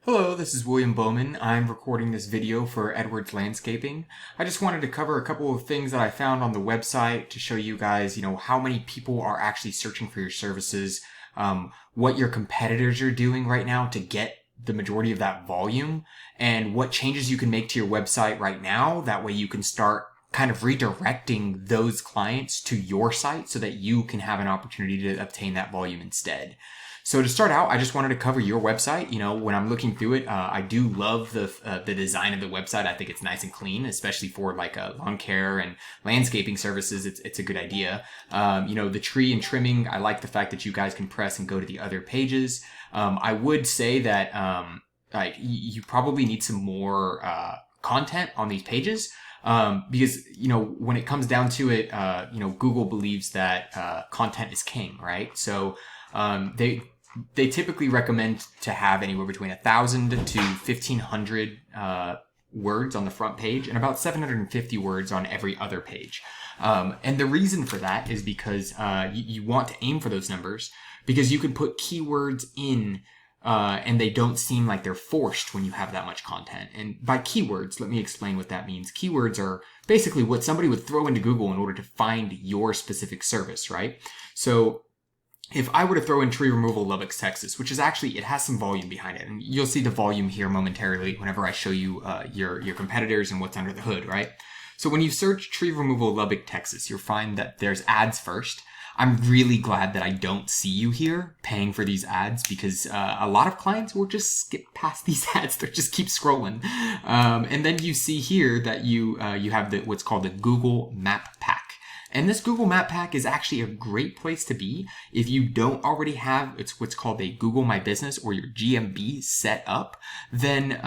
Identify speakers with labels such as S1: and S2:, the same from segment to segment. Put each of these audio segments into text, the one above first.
S1: Hello, this is William Bowman. I'm recording this video for Edwards Landscaping. I just wanted to cover a couple of things that I found on the website to show you guys, how many people are actually searching for your services, what your competitors are doing right now to get the majority of that volume, and what changes you can make to your website right now. That way you can start kind of redirecting those clients to your site so that you can have an opportunity to obtain that volume instead. So to start out, I just wanted to cover your website. When I'm looking through it, I do love the design of the website. I think it's nice and clean, especially for like lawn care and landscaping services. It's a good idea. The tree and trimming, I like the fact that you guys can press and go to the other pages. I would say that you probably need some more content on these pages. Because, when it comes down to it, Google believes that content is king, right? So they typically recommend to have anywhere between 1,000 to 1,500 words on the front page and about 750 words on every other page. And the reason for that is because you want to aim for those numbers because you can put keywords in and they don't seem like they're forced when you have that much content. And by keywords, let me explain what that means. Keywords are basically what somebody would throw into Google in order to find your specific service, right? So if I were to throw in tree removal Lubbock, Texas, which is actually, it has some volume behind it. And you'll see the volume here momentarily whenever I show you your competitors and what's under the hood, right? So when you search tree removal Lubbock, Texas, you'll find that there's ads first. I'm really glad that I don't see you here paying for these ads because a lot of clients will just skip past these ads. They just keep scrolling. And then you see here that you have what's called the Google Map Pack. And this Google Map Pack is actually a great place to be if you don't already have what's called a Google My Business or your GMB set up. Then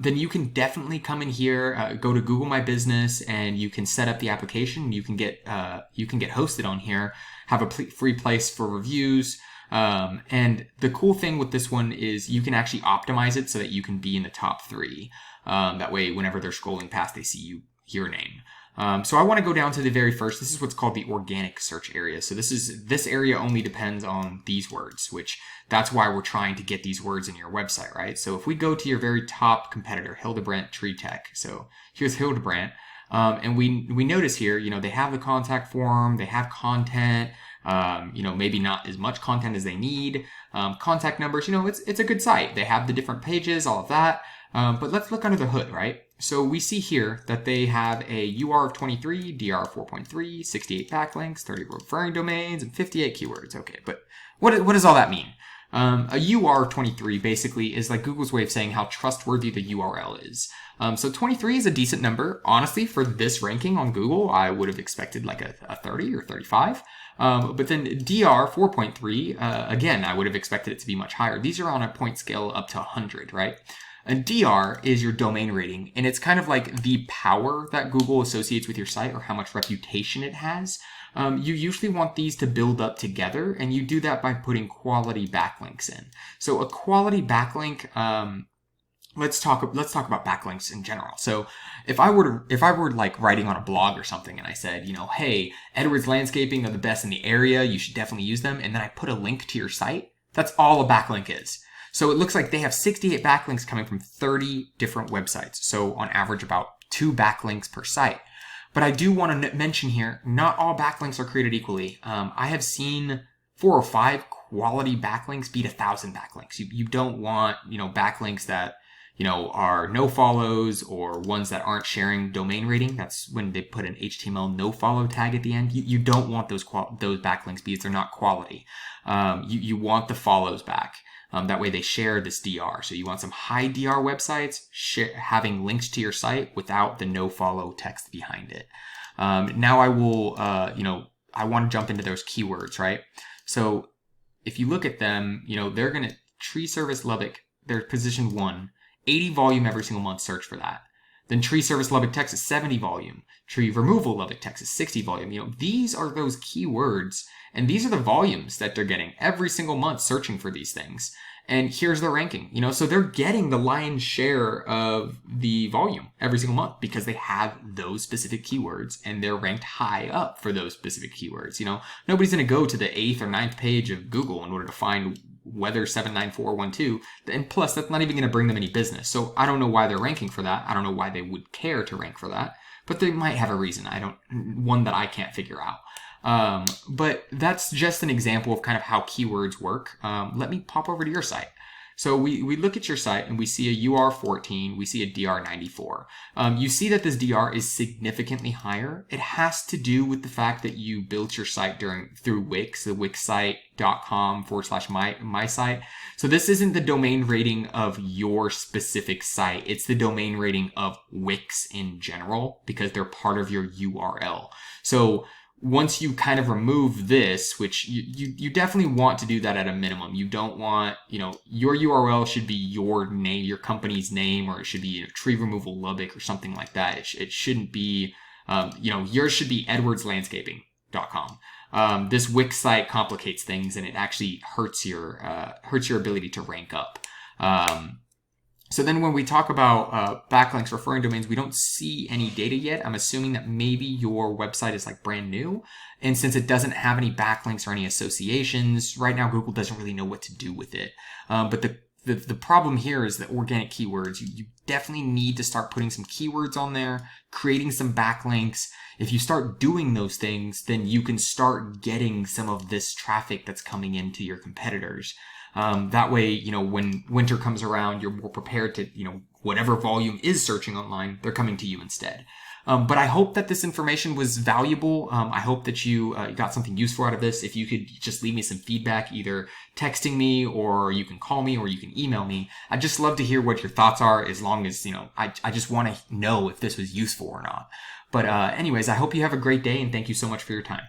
S1: you can definitely come in here, go to Google My Business, and you can set up the application. You can get hosted on here, have a free place for reviews. And the cool thing with this one is you can actually optimize it so that you can be in the top 3. That way, whenever they're scrolling past, they see your name. So I want to go down to the very first. This is what's called the organic search area. So this area only depends on these words, which that's why we're trying to get these words in your website, right? So if we go to your very top competitor, Hildebrandt Tree Tech. So here's Hildebrandt. And we notice here, they have the contact form, they have content, maybe not as much content as they need, contact numbers, it's a good site. They have the different pages, all of that. But let's look under the hood, right? So we see here that they have a UR of 23, DR of 4.3, 68 backlinks, 30 referring domains, and 58 keywords. Okay, but what does all that mean? A UR of 23 basically is like Google's way of saying how trustworthy the URL is. So 23 is a decent number. Honestly, for this ranking on Google, I would have expected like a 30 or 35. But then DR 4.3, again, I would have expected it to be much higher. These are on a point scale up to 100, right? And DR is your domain rating, and it's kind of like the power that Google associates with your site or how much reputation it has. You usually want these to build up together, and you do that by putting quality backlinks in. So a quality backlink, let's talk about backlinks in general. So if I were like writing on a blog or something and I said, hey, Edwards Landscaping are the best in the area, you should definitely use them, and then I put a link to your site, that's all a backlink is. So it looks like they have 68 backlinks coming from 30 different websites. So on average, about 2 backlinks per site. But I do want to mention here, not all backlinks are created equally. I have seen 4 or 5 quality backlinks beat 1,000 backlinks. You don't want, backlinks that, are no follows or ones that aren't sharing domain rating. That's when they put an HTML no follow tag at the end. You don't want those backlinks because they're not quality. You want the follows back. That way they share this DR. So you want some high DR websites having links to your site without the no follow text behind it. Now I will, I want to jump into those keywords, right? So if you look at them, they're going to tree service Lubbock, they're position 1, 80 volume every single month, search for that. Then tree service Lubbock, Texas, 70 volume. Tree removal Lubbock, Texas, 60 volume. These are those keywords, and these are the volumes that they're getting every single month searching for these things. And here's their ranking, so they're getting the lion's share of the volume every single month because they have those specific keywords and they're ranked high up for those specific keywords. Nobody's going to go to the 8th or 9th page of Google in order to find weather 79412, and plus that's not even going to bring them any business. So I don't know why they're ranking for that. I don't know why they would care to rank for that, but they might have a reason. One that I can't figure out. But that's just an example of kind of how keywords work. Let me pop over to your site. So we look at your site and we see a UR14, we see a DR94. You see that this DR is significantly higher. It has to do with the fact that you built your site through Wix, the wixsite.com/my site. So this isn't the domain rating of your specific site. It's the domain rating of Wix in general because they're part of your URL. So once you kind of remove this, which you definitely want to do that at a minimum. You don't want, your URL should be your name, your company's name, or it should be tree removal Lubbock or something like that. It shouldn't be, yours should be edwardslandscaping.com. This Wix site complicates things and it actually hurts your ability to rank up. So then when we talk about backlinks, referring domains, we don't see any data yet. I'm assuming that maybe your website is like brand new. And since it doesn't have any backlinks or any associations, right now Google doesn't really know what to do with it. But the problem here is the organic keywords. You definitely need to start putting some keywords on there, creating some backlinks. If you start doing those things, then you can start getting some of this traffic that's coming into your competitors. That way, when winter comes around, you're more prepared to, whatever volume is searching online, they're coming to you instead. But I hope that this information was valuable. I hope that you got something useful out of this. If you could just leave me some feedback, either texting me or you can call me or you can email me. I'd just love to hear what your thoughts are, as long as, I just want to know if this was useful or not. But anyways, I hope you have a great day and thank you so much for your time.